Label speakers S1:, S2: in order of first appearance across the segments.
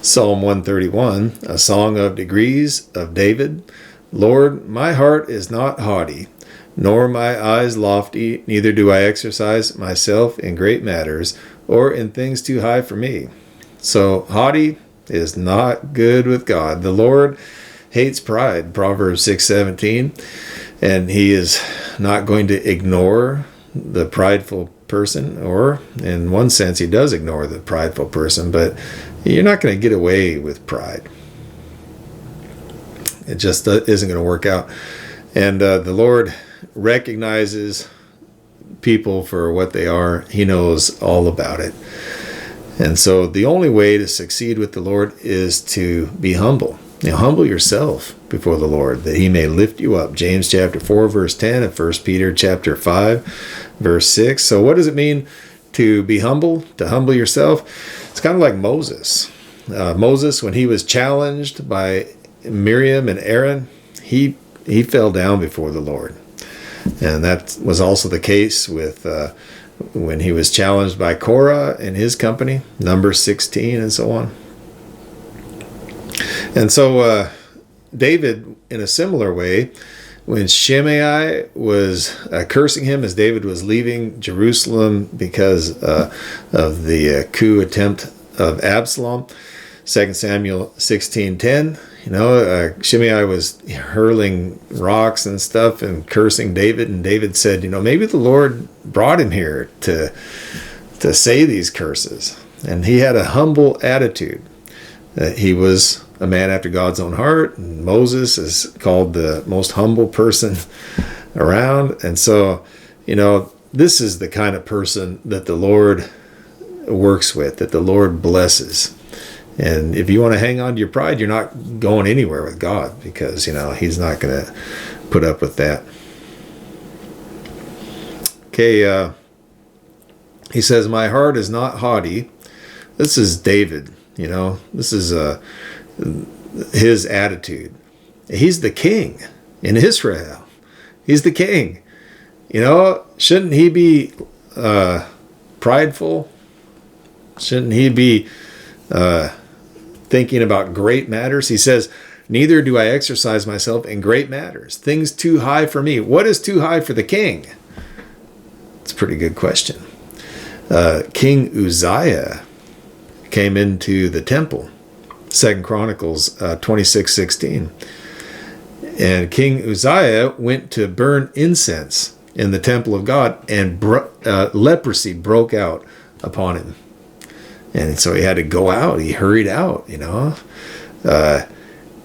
S1: Psalm 131, a song of degrees of David. Lord, my heart is not haughty, nor my eyes lofty, neither do I exercise myself in great matters, or in things too high for me. So haughty is not good with God. The Lord hates pride, Proverbs 6:17, and he is not going to ignore the prideful person, or in one sense he does ignore the prideful person, but you're not going to get away with pride. It just isn't going to work out. And the Lord recognizes people for what they are. He knows all about it. And so the only way to succeed with the Lord is to be humble. Humble yourself before the Lord, that he may lift you up. James chapter 4, verse 10, and 1 Peter chapter 5, verse 6. So what does it mean to be humble, to humble yourself? It's kind of like Moses. Moses, when he was challenged by Miriam and Aaron, he fell down before the Lord. And that was also the case with when he was challenged by Korah and his company, Numbers 16 and so on. And so David, in a similar way, when Shimei was cursing him as David was leaving Jerusalem because of the coup attempt of Absalom, 2 Samuel 16:10, Shimei was hurling rocks and stuff and cursing David, and David said, maybe the Lord brought him here to say these curses. And he had a humble attitude. He was a man after God's own heart, and Moses is called the most humble person around. And so, this is the kind of person that the Lord works with, that the Lord blesses. And if you want to hang on to your pride, you're not going anywhere with God, because, he's not going to put up with that. Okay, he says, my heart is not haughty. This is David, this is his attitude. He's the king in Israel. He's the king. Shouldn't he be prideful? Shouldn't he be thinking about great matters? He says, neither do I exercise myself in great matters, things too high for me. What is too high for the king? It's a pretty good question. King Uzziah came into the temple, 2 Chronicles 26:16. And King Uzziah went to burn incense in the temple of God, and leprosy broke out upon him. And so he had to go out. He hurried out, and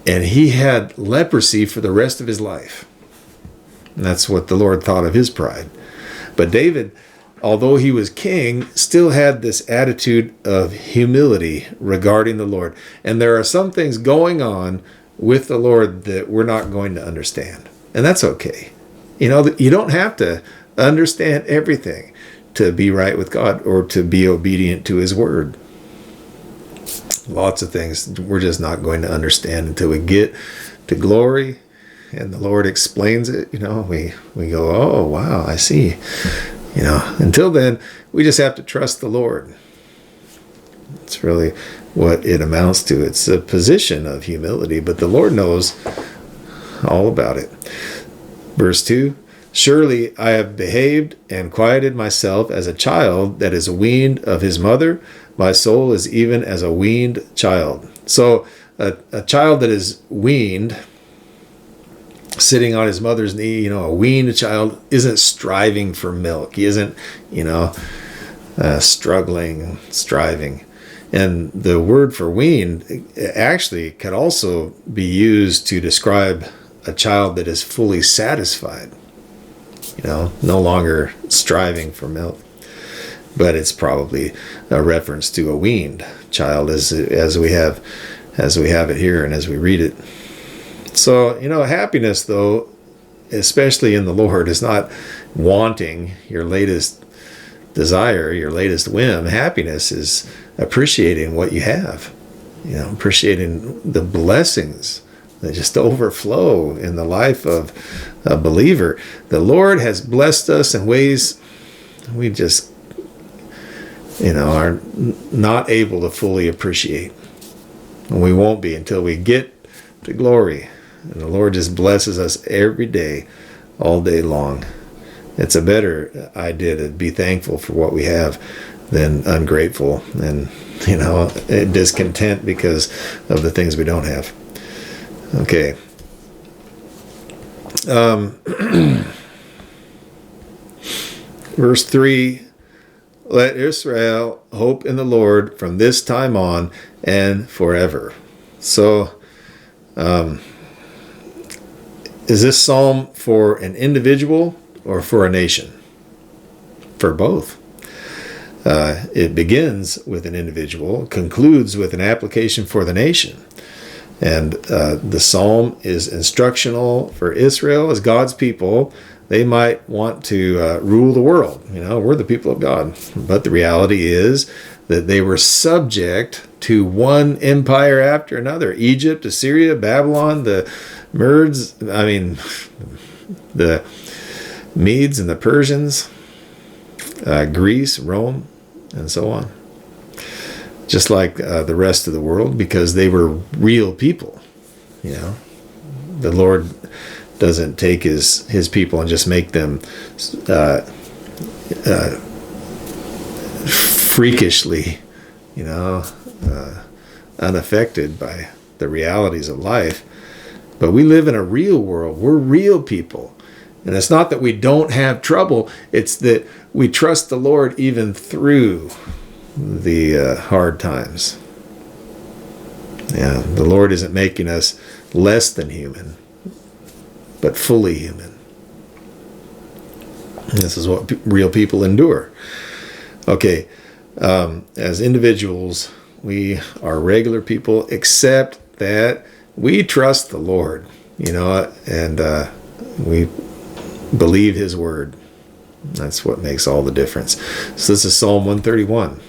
S1: he had leprosy for the rest of his life. And that's what the Lord thought of his pride. But David, although he was king, still had this attitude of humility regarding the Lord. And there are some things going on with the Lord that we're not going to understand. And that's okay. You don't have to understand everything to be right with God or to be obedient to his word. Lots of things we're just not going to understand until we get to glory and the Lord explains it. We go, oh, wow, I see. Until then, we just have to trust the Lord. It's really what it amounts to. It's a position of humility, but the Lord knows all about it. Verse 2, surely I have behaved and quieted myself as a child that is weaned of his mother. My soul is even as a weaned child. So a child that is weaned, sitting on his mother's knee, a weaned child isn't striving for milk. He isn't, striving. And the word for weaned actually could also be used to describe a child that is fully satisfied, no longer striving for milk. But it's probably a reference to a weaned child as we have it here and as we read it. So, happiness, though, especially in the Lord, is not wanting your latest desire, your latest whim. Happiness is appreciating what you have, appreciating the blessings that just overflow in the life of a believer. The Lord has blessed us in ways we just, are not able to fully appreciate. And we won't be until we get to glory. And the Lord just blesses us every day, all day long. It's a better idea to be thankful for what we have than ungrateful and, discontent because of the things we don't have. Okay. Verse 3, let Israel hope in the Lord from this time on and forever. So, is this psalm for an individual or for a nation? For both. It begins with an individual, concludes with an application for the nation. And the psalm is instructional for Israel as God's people. They might want to rule the world. We're the people of God. But the reality is that they were subject to one empire after another. Egypt, Assyria, Babylon, the the Medes and the Persians, Greece, Rome, and so on. Just like the rest of the world, because they were real people. The Lord doesn't take his people and just make them freakishly, unaffected by the realities of life. But we live in a real world. We're real people. And it's not that we don't have trouble. It's that we trust the Lord even through the hard times. Yeah, the Lord isn't making us less than human, but fully human. This is what real people endure. Okay, as individuals, we are regular people, except that we trust the Lord, and we believe his word. That's what makes all the difference. So this is Psalm 131.